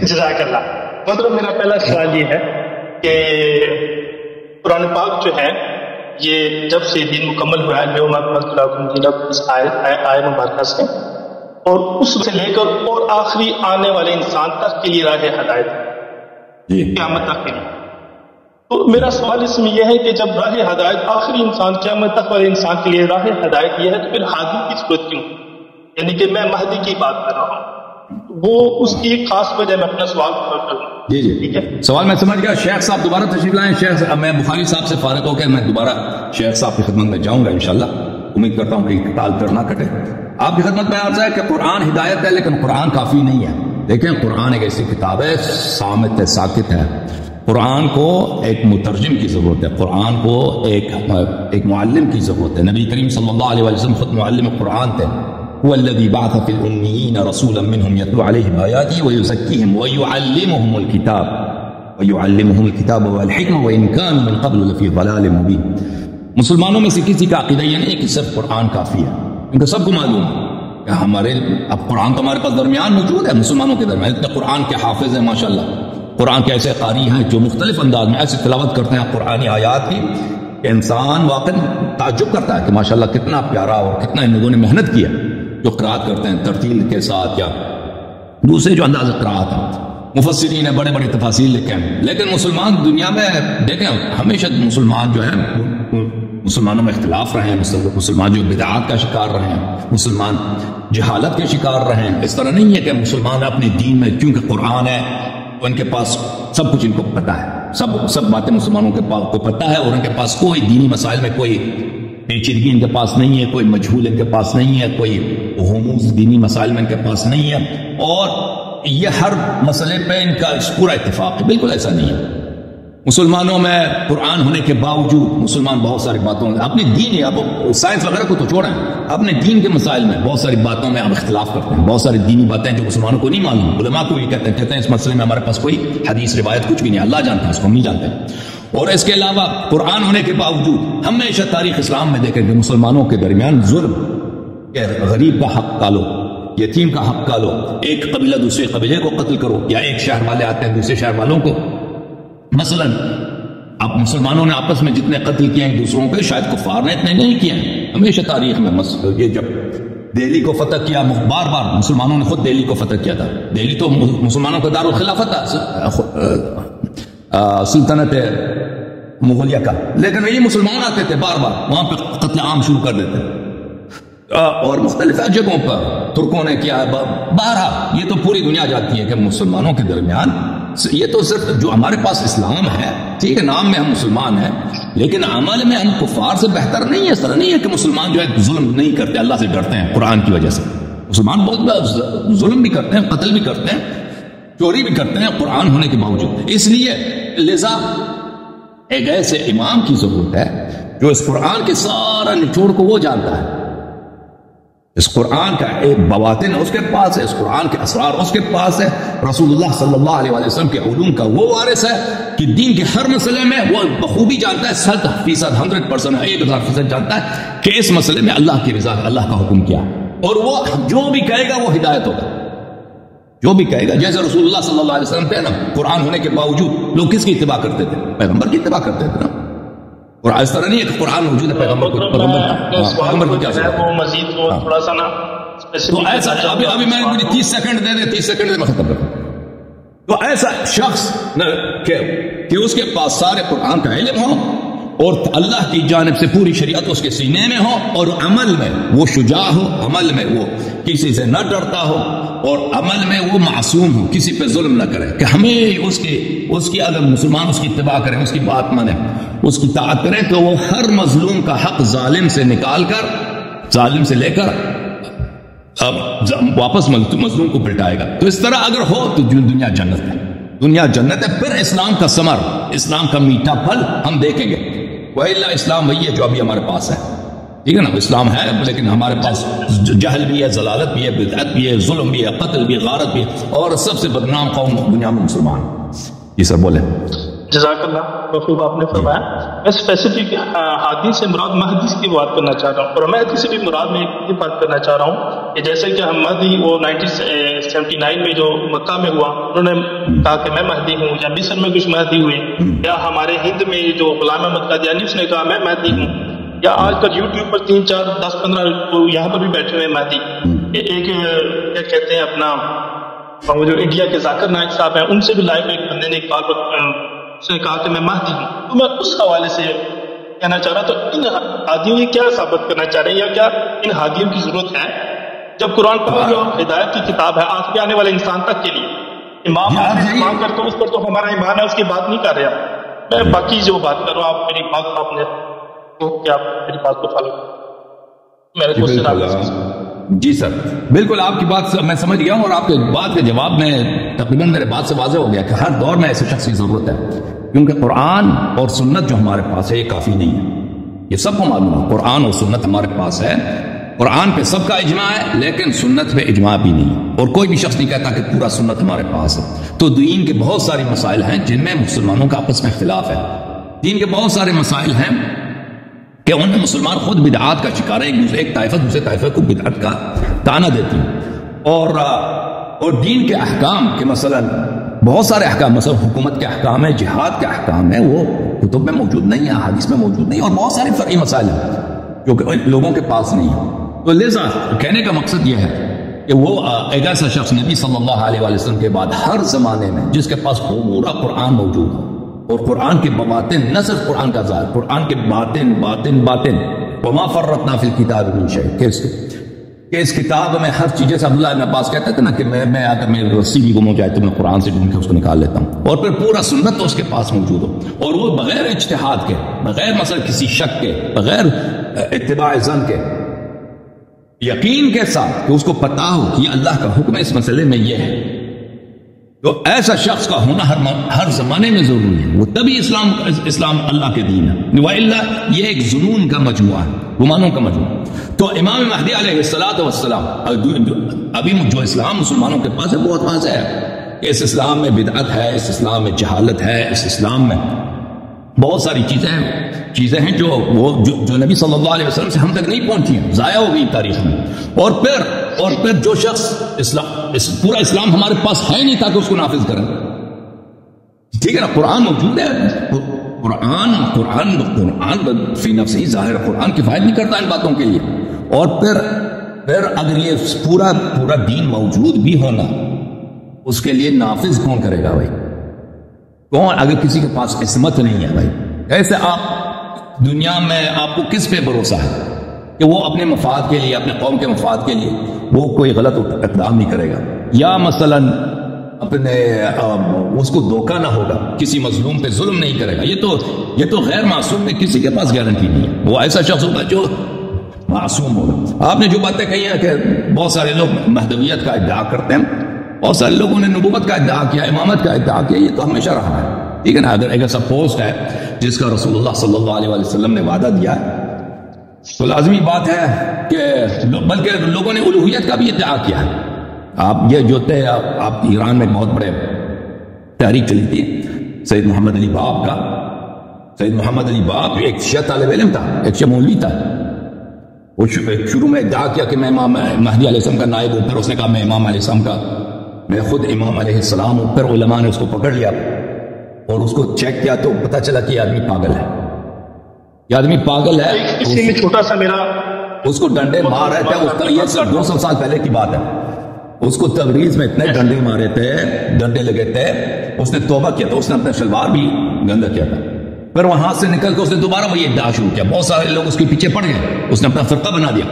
جزاک اللہ. مطلب میرا پہلا سوال یہ ہے کہ قرآن پاک جو ہے یہ جب سے دین مکمل ہوا ہے آئے مبارکہ سے، اور اس سے لے کر اور آخری آنے والے انسان تک کے لیے راہ ہدایت قیامت تک کے لیے. تو میرا سوال اس میں یہ ہے کہ جب راہ ہدایت آخری انسان قیامت تک والے انسان کے لیے راہ ہدایت یہ ہے تو پھر ہادی کی ضرورت کیوں؟ یعنی کہ میں مہدی کی بات کر رہا ہوں، وہ اس کی ایک خاص وجہ میں اپنا سوال کروں. جی ٹھیک ہے، سوال میں سمجھ گیا. شیخ صاحب دوبارہ تشریف لائیں. شیخ میں بخاری صاحب سے فارغ ہو کے میں دوبارہ شیخ صاحب کی خدمت میں جاؤں گا انشاءاللہ. امید کرتا ہوں کہ ٹال کر نہ کٹے. آپ کی خدمت میں عرض ہے کہ قرآن ہدایت ہے، لیکن قرآن کافی نہیں ہے. دیکھیں قرآن ایک ایسی کتاب ہے صامت ہے، ساکت ہے. قرآن کو ایک مترجم کی ضرورت ہے، قرآن کو ایک معلم کی ضرورت ہے. نبی کریم صلی اللہ علیہ وسلم خود معلم قرآن تھے. هو الذي بعث في الأميين رسولا منهم يتلو عليهم آياته ويزكيهم ويعلمهم الكتاب والحكمة وإن كانوا من قبل لفي ضلال مبين. مسلمانوں میں سے کسی کا عقیدہ یہ نہیں کہ صرف قرآن کافی ہے، ان کو سب کو معلوم ہے کہ اب قرآن تو ہمارے پاس درمیان موجود ہے، مسلمانوں کے درمیان اتنے قرآن کے حافظ ہیں ماشاءاللہ. قرآن کے ایسے قاری ہیں جو مختلف انداز میں ایسی تلاوت کرتے ہیں قرآنی آیات کی کہ انسان واقعی تعجب کرتا ہے کہ ماشاءاللہ کتنا پیارا اور کتنا ان لوگوں نے محنت کیا جو قرات کرتے ہیں ترتیل کے ساتھ یا دوسرے جو انداز قرات ہیں. مفسرین نے بڑے بڑے تفاصیل لکھے ہیں، لیکن مسلمان دنیا میں دیکھیں ہمیشہ مسلمان جو ہے مسلمانوں میں اختلاف رہے ہیں، مسلمان جو بدعات کا شکار رہے ہیں، مسلمان جہالت کے شکار رہے ہیں. اس طرح نہیں ہے کہ مسلمان اپنے دین میں کیونکہ قرآن ہے تو ان کے پاس سب کچھ ان کو پتہ ہے، سب باتیں مسلمانوں کے پاس کو پتہ ہے اور ان کے پاس کوئی دینی مسائل میں کوئی پیچیدگی ان کے پاس نہیں ہے، کوئی مجہول ان کے پاس نہیں ہے، کوئی غموض دینی مسائل میں ان کے پاس نہیں ہے اور یہ ہر مسئلے پہ ان کا پورا اتفاق ہے. بالکل ایسا نہیں ہے. مسلمانوں میں قرآن ہونے کے باوجود مسلمان بہت ساری باتوں میں اپنے دین اب سائنس وغیرہ کو تو چھوڑیں، اپنے دین کے مسائل میں بہت ساری باتوں میں ہم اختلاف کرتے ہیں. بہت ساری دینی باتیں جو مسلمانوں کو نہیں معلوم، علماء کو بھی کہتے ہیں اس مسئلے میں ہمارے پاس کوئی حدیث روایت کچھ بھی نہیں، اللہ جانتا ہے، اس کو ہم نہیں جانتے. اور اس کے علاوہ قرآن ہونے کے باوجود ہمیشہ تاریخ اسلام میں دیکھیں کہ مسلمانوں کے درمیان ظلم، کہ غریب کا حق کالو، یتیم کا حق کالو، ایک قبیلہ دوسرے قبیلے کو قتل کرو، یا ایک شہر والے آتے ہیں دوسرے شہر والوں کو. مثلا اب مسلمانوں نے آپس میں جتنے قتل کیے ہیں دوسروں کے شاید کفار نے اتنے نہیں کیے ہیں ہمیشہ تاریخ میں. یہ جب دہلی کو فتح کیا، بار بار مسلمانوں نے خود دہلی کو فتح کیا تھا. دہلی تو مسلمانوں کا دارالخلافت تھا، سلطنت مغلیہ کا، لیکن یہ مسلمان آتے تھے بار بار وہاں پہ قتل عام شروع کر دیتے اور مختلف جگہوں پر ترکوں نے کیا. بارہ یہ تو پوری دنیا جانتی ہے کہ مسلمانوں کے درمیان یہ تو صرف جو ہمارے پاس اسلام ہے ٹھیک ہے، نام میں ہم مسلمان ہیں لیکن عمل میں ہم کفار سے بہتر نہیں ہے. اس طرح نہیں ہے کہ مسلمان جو ہے ظلم نہیں کرتے، اللہ سے ڈرتے ہیں قرآن کی وجہ سے. مسلمان بہت ظلم بھی کرتے ہیں، قتل بھی کرتے ہیں، چوری بھی کرتے ہیں قرآن ہونے کے باوجود. اس لیے لذا ایک ایسے امام کی ضرورت ہے جو اس قرآن کے سارا نچوڑ کو وہ جانتا ہے. اس قرآن کا ایک بواطن اس کے پاس ہے، اس قرآن کے اسرار اس کے پاس ہے. رسول اللہ صلی اللہ علیہ وسلم کے علوم کا وہ وارث ہے کہ دین کے ہر مسئلے میں وہ بخوبی جانتا ہے، 100% 100% 1000% جانتا ہے کہ اس مسئلے میں اللہ کی رضا، اللہ کا حکم کیا ہے، اور وہ جو بھی کہے گا وہ ہدایت ہوگا. جو بھی کہے گا جیسے رسول اللہ صلی اللہ علیہ وسلم تھے نا، قرآن ہونے کے باوجود لوگ کس کی اتباع کرتے تھے؟ پیغمبر کی اتباع کرتے تھے نا. اور اس طرح نہیں ہے کہ قرآن موجود ہے پیغمبر کو پیغمبر کی کیا ضرورت ہے؟ مزید تھوڑا سا نا تو ایسا ابھی میں مجھے 30 سیکنڈ دے دیں، 30 سیکنڈ میں ختم کرتا ہوں. تو ایسا شخص کہ اس کے پاس سارے قرآن کا علم ہو اور اللہ کی جانب سے پوری شریعت اس کے سینے میں ہو اور عمل میں وہ شجاع ہو، عمل میں وہ کسی سے نہ ڈرتا ہو اور عمل میں وہ معصوم ہو، کسی پہ ظلم نہ کرے، کہ ہمیں اس کی اگر مسلمان اس کی اتباع کریں، اس کی بات مانیں، اس کی طاعت کریں تو وہ ہر مظلوم کا حق ظالم سے نکال کر، ظالم سے لے کر واپس مظلوم کو پلٹائے گا. تو اس طرح اگر ہو تو دنیا جنت ہے، دنیا جنت ہے. پھر اسلام کا ثمر، اسلام کا میٹھا پھل ہم دیکھیں گے. وَإِلَّا اسلام وہی ہے جو ابھی ہمارے پاس ہے، ٹھیک ہے نا. اسلام ہے لیکن ہمارے پاس جہل بھی ہے، ضلالت بھی ہے، بدعت بھی ہے، ظلم بھی ہے، قتل بھی ہے، غارت بھی ہے، اور سب سے بدنام قوم دنیا میں مسلمان. جی سر بولیں. جزاک اللہ، خوب آپ نے فرمایا. میں اسپیسیفک ہادی سے مراد مہدی کی بات کرنا چاہ رہا ہوں، اور مہدی سے بھی مراد میں ایک بات کرنا چاہ رہا ہوں کہ جیسے کہ ہم مہدی وہ 1979 میں جو مکہ میں ہوا انہوں نے کہا کہ میں مہدی ہوں، یا مصر میں کچھ مہدی ہوئے، یا ہمارے ہند میں جو غلام احمد قادیانی اس نے کہا میں مہدی ہوں، یا آج کل یوٹیوب پر 3 4 10 15 یہاں پر بھی بیٹھے ہوئے مہدی. ایک کیا کہتے ہیں اپنا وہ جو انڈیا کے ذاکر نائک صاحب ہیں، ان سے بھی لائیو ایک بندے نے ایک بار اس نے کہا کہ میں مہدی ہوں. تو میں اس حوالے سے کہنا چاہ رہا، تو ان ہادیوں یہ کیا ثابت کرنا چاہ رہے ہیں، یا کیا ان ہادیوں کی ضرورت ہے جب قرآن پاک جو ہدایت کی کتاب ہے آخری آنے والے انسان تک کے لیے؟ امام کرتے اس پر تو ہمارا ایمان ہے، اس کی بات نہیں کر رہا میں، باقی جو بات کر رہا ہوں آپ میری بات آپ نے کہ آپ میری بات کو فالو میرے کو. جی سر بالکل آپ کی بات میں سمجھ گیا ہوں، اور آپ کے بات کے جواب میں تقریباً میرے بات سے واضح ہو گیا کہ ہر دور میں ایسے شخص کی ضرورت ہے، کیونکہ قرآن اور سنت جو ہمارے پاس ہے یہ کافی نہیں ہے. یہ سب کو معلوم ہے قرآن اور سنت ہمارے پاس ہے، قرآن پہ سب کا اجماع ہے لیکن سنت پہ اجماع بھی نہیں ہے، اور کوئی بھی شخص نہیں کہتا کہ پورا سنت ہمارے پاس ہے. تو دین کے بہت سارے مسائل ہیں جن میں مسلمانوں کا آپس میں اختلاف ہے. دین کے بہت سارے مسائل ہیں کہ ان میں مسلمان خود بدعات کا شکار ہے، ایک طائفہ دوسرے طائفہ کو بدعت کا تانا دیتی ہے. اور دین کے احکام کے مثلا بہت سارے احکام، مثلا حکومت کے احکام ہے، جہاد کے احکام ہے، وہ کتب میں موجود نہیں ہے، حدیث میں موجود نہیں، اور بہت سارے فرعی مسائل ہیں جو کہ لوگوں کے پاس نہیں ہے. تو لہذا کہنے کا مقصد یہ ہے کہ وہ ایک ایسا شخص نبی صلی اللہ علیہ وآلہ وسلم کے بعد ہر زمانے میں جس کے پاس پورا قرآن موجود ہے، اور قرآن کے باطن، نہ صرف قرآن کا ظاہر، قرآن کے باطن باطن باطن وما فرطنا فی الکتاب من شیء، کہ اس کتاب میں ہر چیز، جیسے عبداللہ ابن عباس کہتے تھے نا کہ میں اگر میری رسی بھی گم ہو جائے تو میں قرآن سے ڈھونڈ کے اس کو نکال لیتا ہوں، اور پھر پورا سنت تو اس کے پاس موجود ہو، اور وہ بغیر اجتہاد کے، بغیر مثلا کسی شک کے، بغیر اتباع ظن کے، یقین کے ساتھ کہ اس کو پتہ ہو کہ اللہ کا حکم اس مسئلے میں یہ ہے. تو ایسا شخص کا ہونا ہر زمانے میں ضروری ہے، وہ تبھی اسلام اللہ کے دین ہے، وَإِلَّا یہ ایک ظنون کا مجموعہ ہے، گمانوں کا مجموعہ. تو امام مہدی علیہ السلام ابھی جو اسلام مسلمانوں کے پاس ہے بہت واضح ہے کہ اس اسلام میں بدعت ہے، اس اسلام میں جہالت ہے، اس اسلام میں بہت ساری چیزیں ہیں جو نبی صلی اللہ علیہ وسلم سے ہم تک نہیں پہنچی ہیں، ضائع ہو گئی تاریخ میں. اور پھر جو شخص پورا اسلام ہمارے پاس ہے نہیں تاکہ اس کو نافذ کریں. ٹھیک ہے نا، قرآن موجود ہے، قرآن فی نفسہ ظاہر، قرآن کفایت نہیں کرتا ان باتوں کے لیے. اور پھر اگر یہ پورا دین موجود بھی ہونا، اس کے لیے نافذ کون کرے گا بھائی؟ کون؟ اگر کسی کے پاس عصمت نہیں ہے بھائی، ایسے آپ دنیا میں آپ کو کس پہ بھروسہ ہے کہ وہ اپنے مفاد کے لیے، اپنے قوم کے مفاد کے لیے وہ کوئی غلط اقدام نہیں کرے گا، یا مثلا اپنے اس کو دھوکہ نہ ہوگا، کسی مظلوم پہ ظلم نہیں کرے گا. یہ تو غیر معصوم میں کسی کے پاس گارنٹی نہیں ہے. وہ ایسا شخص ہوگا جو معصوم ہوگا. آپ نے جو باتیں کہی ہیں کہ بہت سارے لوگ مہدویت کا ادعا کرتے ہیں، بہت سارے لوگوں نے نبوت کا ادعا کیا، امامت کا ادعا کیا، یہ تو ہمیشہ رہا ہے. ٹھیک ہے نا، اگر ایک ایسا پوسٹ ہے جس کا رسول اللہ صلی اللہ علیہ وسلم نے وعدہ دیا ہے تو لازمی بات ہے کہ بلکہ لوگوں نے الوہیت کا بھی ادعا کیا ہے. آپ یہ جو تھے، آپ ایران میں بہت بڑے تحریک چلی تھی سید محمد علی باب کا. سید محمد علی باب ایک شیعہ طالب علم تھا، ایک شیعہ مولوی تھا. وہ شروع میں ادعا کیا کہ میں امام مہدی علیہ السلام کا نائب ہوں، پھر اس نے کہا میں امام علیہ السلام کا، میں خود امام علیہ السلام ہوں. پھر علماء نے اس کو پکڑ لیا اور اس کو چیک کیا تو پتہ چلا کہ یہ آدمی پاگل ہے، یہ آدمی پاگل ہے. اسی میں چھوٹا سا میرا اس کو ڈنڈے مار رہے تھے، اس کا یہ سب 200 سال پہلے کی بات ہے. اس کو تبریز میں اتنے ڈنڈے مارے تھے، ڈنڈے لگے تھے. اس نے توبہ کیا تھا، اس نے اپنا شلوار بھی گندا کیا تھا. پھر وہاں سے نکل کے اس نے دوبارہ وہی ادعا شروع کیا. بہت سارے لوگ اس کے پیچھے پڑ گئے. اس نے اپنا فرقہ بنا دیا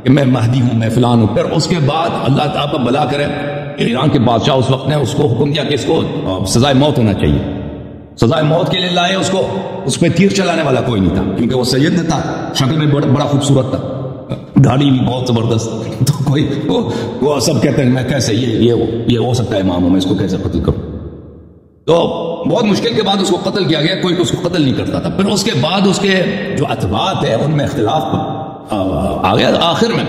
کہ میں مہدی ہوں، میں فلان ہوں. پھر اس کے بعد اللہ تعالیٰ بلا کرے، ایران کے بادشاہ اس وقت نے اس کو حکم دیا کہ اس کو سزائے موت ہونا چاہیے. سزائے موت کے لیے لائے اس کو. اس پہ تیر چلانے والا کوئی نہیں تھا کیونکہ وہ سید تھا، شکل میں بڑا خوبصورت تھا، گاڑی بھی بہت زبردست. تو وہ سب کہتے ہیں میں کیسے یہ ہو سکتا ہے امام ہوں، میں اس کو کیسے قتل کروں. تو بہت مشکل کے بعد اس کو قتل کیا گیا. کوئی اس کو قتل نہیں کرتا تھا. پھر اس کے بعد اس کے جو اتباعات ہیں ان میں اختلاف آ گیا. آخر میں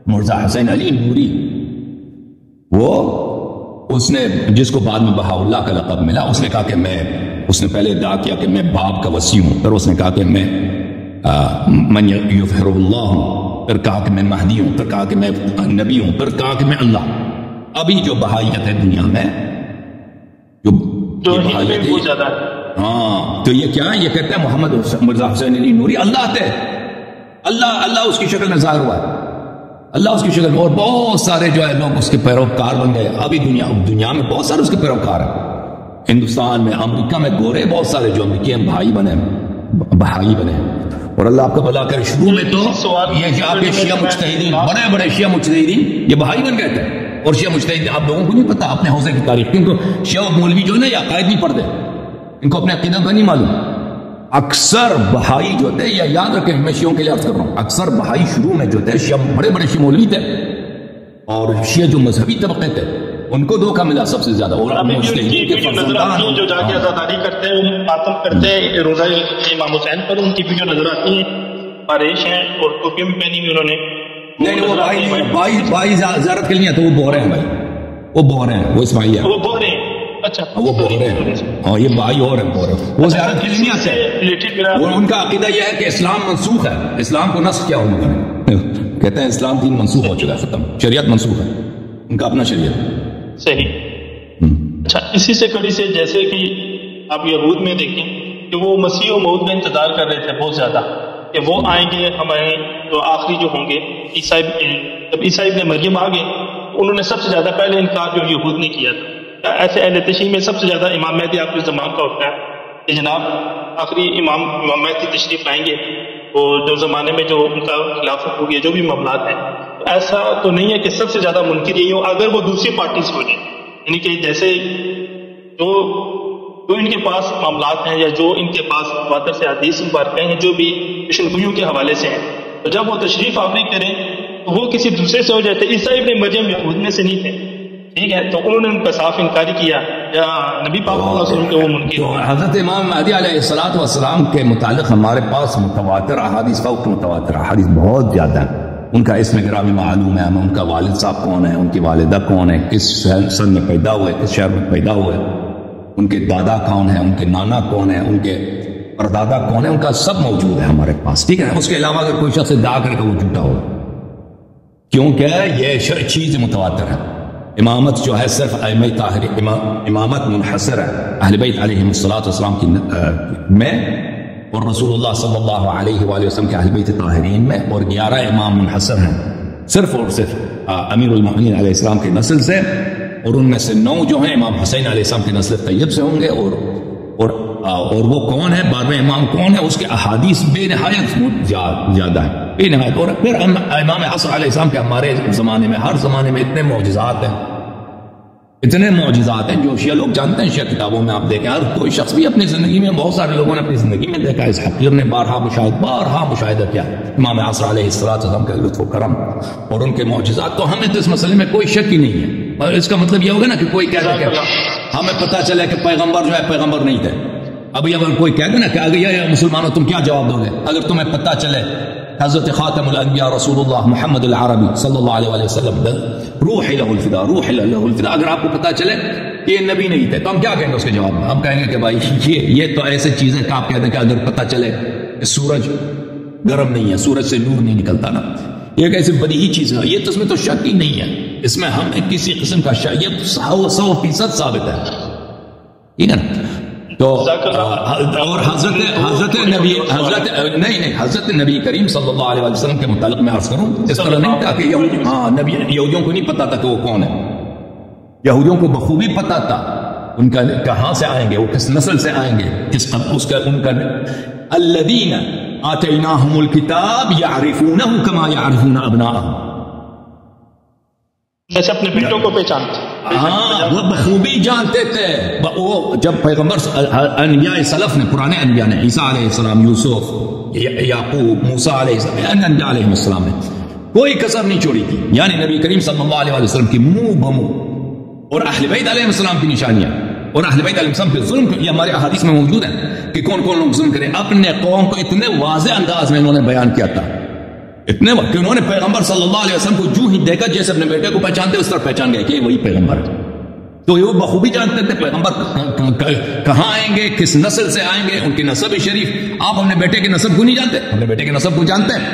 مرزا حسین علی نوری، وہ اس نے جس کو بعد میں بہا اللہ کا لقب ملا، اس نے کہا کہ اس نے پہلے ادعا کیا کہ میں باپ کا وصی ہوں. پھر اس نے کہا کہ میں من یظہر اللہ ہوں. پھر کہا کہ میں مہدی ہوں، پھر کہا کہ میں نبی ہوں، پھر کہا کہ میں اللہ. ابھی جو بہائیت ہے دنیا میں، جو بہائیت ہے، ہاں، تو یہ کیا ہے؟ یہ کہتے ہیں محمد مرزا حسین علی نوری اللہ تھے، اللہ اس کی شکل میں ظاہر ہوا ہے، اللہ اس کی شکل میں، اور بہت سارے جو ہے لوگ اس کے پیروکار بن گئے. ابھی دنیا میں بہت سارے اس کے پیروکار ہیں. ہندوستان میں، امریکہ میں گورے بہت سارے جو امریکی بھائی بنے، بہائی بنے. اور اللہ آپ کا بھلا کرے. شروع میں تو یہ آپ کے شیعہ مجتہدین، بڑے بڑے شیعہ مجتہدین یہ بہائی بن گئے تھے. اور شیعہ مجتہدین آپ لوگوں کو نہیں پتا اپنے حوزے کی تاریخ، کیونکہ شیعہ مولوی جو ہے نا یہ عقائد نہیں پڑھتے، ان کو اپنے عقیدہ کا نہیں معلوم. اکثر بہائی جو تھے، یا یاد رکھیں میں شیعوں کے لیے عرض کر رہا ہوں، اکثر بہائی شروع میں جو تھے شیعہ، بڑے بڑے شیعہ مولوی تھے، اور شیعہ جو مذہبی طبقے تھے ان کو دھوکہ ملا سب سے زیادہ. اور جو جا کے عزاداری کرتے ہیں، وہ ماتم کرتے ہیں روزہ امام حسین پر، ان کی ویڈیو نظر آتی ہیں، پاریش ہیں اور ٹوپی میں پہنی ہوئی انہوں نے. نہیں وہ بھائی زیارت کے لیے تو وہ بہرے ہیں بھائی، وہ بہرے ہیں، وہ اسماعیل ہے، وہ بہرے ہیں. اچھا وہ بہرے ہیں، ہاں یہ بھائی اور ہیں بہرے، وہ زیارت کے لیے نہیں آتے. وہ ان کا عقیدہ یہ ہے کہ اسلام منسوخ ہے، اسلام کو نسخ کیا ہوگا، کہتے ہیں اسلام دین منسوخ ہو چکا ہے، ختم، شریعت منسوخ ہے، ان کا اپنا شریعت. صحیح. اچھا اسی سے کڑی سے جیسے کہ آپ یہود میں دیکھیں کہ وہ مسیح و موعود کا انتظار کر رہے تھے بہت زیادہ کہ وہ آئیں گے، ہمارے جو آخری جو ہوں گے عیسیٰ، جب عیسیٰ ابن مریم آ گئے انہوں نے سب سے زیادہ پہلے انکار جو یہود نے کیا تھا. ایسے اہل تشریح میں سب سے زیادہ امام مہدی آپ کے زمان کا ہوتا ہے کہ جناب آخری امام مہدی تشریف لائیں گے، اور جو زمانے میں جو ان کا خلافت ہوگی، جو بھی معاملات ہیں، ایسا تو نہیں ہے کہ سب سے زیادہ منکر یہی ہو اگر وہ دوسری پارٹی سے ہو جائے. یعنی کہ جیسے جو ان کے پاس معاملات ہیں یا جو ان کے پاس وادر سے حدیث مبارکہ ہیں جو بھی پیشن گوئیوں کے حوالے سے ہیں، تو جب وہ تشریف آوری کریں تو وہ کسی دوسرے سے ہو جاتے. عیسیٰ ابن مریم یہود میں سے نہیں تھے، ٹھیک ہے، تو انہوں نے ان کا صاف انکاری کیا یا نبی پاک صلی اللہ علیہ وسلم کے وہ منکر. حضرت امام مہدی علیہ السلام کے متعلق ہمارے پاس متواتر احادیث، فوق متواتر احادیث بہت زیادہ ہیں. ان کا اسم گرامی معلوم ہے، ہمیں ان کا والد صاحب کون ہے، ان کی والدہ کون ہے، کس سن میں پیدا ہوئے، کس شہر میں پیدا ہوئے، ان کے دادا کون ہے، ان کے نانا کون ہے، ان کے پردادا کون ہے، ان کا سب موجود ہے ہمارے پاس، ٹھیک ہے. اس کے علاوہ اگر کوئی شخص ادعا کرے تو وہ جھوٹا ہو، کیونکہ یہ چیز متواتر ہے. امامت جو ہے صرف ائمہ طاہرین، امامت منحصر ہے اہل بیت علیہم السلام کی میں، اور رسول اللہ صلی اللہ علیہ وآلہ وسلم کے اہل بیت طاہرین میں، اور 11 امام منحصر ہیں صرف اور صرف امیر المؤمنین علیہ السلام کی نسل سے، اور ان میں سے 9 جو ہیں امام حسین علیہ السلام کی نسل طیب سے ہوں گے. اور وہ کون ہے، 12ویں امام کون ہے، اس کے احادیث بے نہایت زیادہ ہیں، بے نہایت. اور پھر امام عصر علیہ السلام کے ہمارے زمانے میں، ہر زمانے میں اتنے معجزات ہیں، اتنے معجزات ہیں جو شیعہ لوگ جانتے ہیں. شیعہ کتابوں میں آپ دیکھیں، ہر کوئی شخص بھی اپنی زندگی میں، بہت سارے لوگوں نے اپنی زندگی میں دیکھا، اس حقیر نے بارہا مشاہدہ کیا امام عصر علیہ السلام کا لطف و کرم اور ان کے معجزات. تو ہمیں تو اس مسئلے میں کوئی شک ہی نہیں ہے. اور اس کا مطلب یہ ہوگا نا کہ کوئی کہہ دے کہ ہمیں پتہ چلے کہ پیغمبر جو ہے پیغمبر نہیں تھے. ابھی اگر کوئی کہہ دے نا کہ اگر یہ مسلمانوں تم کیا جواب دو گے اگر تمہیں پتہ چلے حضرت خاتم الانبیاء رسول اللہ محمد العربی صلی اللہ علیہ وسلم روح لہ الفدا، روح لہ الفدا، اگر آپ کو پتہ چلے کہ یہ نبی نہیں تھے تو ہم کیا کہیں گے اس کے جواب میں؟ ہم کہیں گے کہ بھائی یہ تو ایسے چیزیں کہ آپ کہتے ہیں کہ اگر پتہ چلے کہ سورج گرم نہیں ہے، سورج سے نور نہیں نکلتا نا، یہ ایک ایسی بدیہی چیز ہے، یہ تو اس میں تو شک ہی نہیں ہے، اس میں ہمیں کسی قسم کا شک، یہ 100% ثابت ہے، ٹھیک ہے نا. تو اور حضرت نبی کریم صلی اللہ علیہ وسلم کے متعلق میں عرض کروں، اس طرح نہیں تھا کہ یہودیوں کو نہیں پتا تھا کہ وہ کون ہے، یہودیوں کو بخوبی پتا تھا ان کا کہاں سے آئیں گے، وہ کس نسل سے آئیں گے، ان کا الذین آتیناہم الکتاب یعرفونہ کما یعرفون ابناءہم، جیسے اپنے بیٹوں کو پہچانتے. ہاں وہ بخوبی جانتے تھے. وہ جب پیغمبر انبیاء سلف نے، پرانے انبیاء نے، عیسیٰ علیہ السلام، یوسف، یعقوب، موسیٰ علیہ السلام، انبیاء علیہ السلام نے کوئی کسر نہیں چھوڑی تھی. یعنی نبی کریم صلی اللہ علیہ وسلم کی منہ بمو، اور اہل بیت علیہ السلام کی نشانیاں اور اہل بیت علیہ السلام کے ظلم، یہ ہمارے احادیث میں موجود ہیں کہ کون کون لوگ ظلم کریں. اپنے قوم کو اتنے واضح انداز میں انہوں نے بیان کیا تھا، اتنے وقت کہ انہوں نے پیغمبر صلی اللہ علیہ وسلم کو جو ہی دیکھا جیسے اپنے بیٹے کو پہچانتے اس طرح پہچان گئے کہ وہی پیغمبر ہے. تو وہ بخوبی جانتے تھے پیغمبر کہاں آئیں گے، کس نسل سے آئیں گے، ان کی نسب شریف. آپ اپنے بیٹے کے نسب کو نہیں جانتے؟ اپنے بیٹے کے نسب کو جانتے ہیں.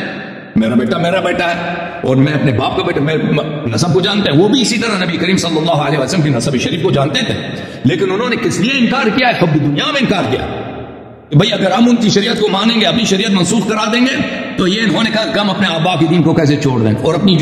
میرا بیٹا ہے اور میں اپنے باپ کا بیٹا، میں نسب کو جانتے ہیں. وہ بھی اسی طرح نبی کریم صلی اللہ علیہ وسلم کی نسب شریف کو جانتے تھے، لیکن انہوں نے کس لیے انکار کیا ہے؟ حب دنیا میں انکار کیا کہ بھئی اگر ہم ان کی شریعت کو مانیں گے، اپنی شریعت منسوخ کرا دیں گے، تو یہ انہوں نے کہا کہ ہم اپنے آبا کے دین کو کیسے چھوڑ دیں اور اپنی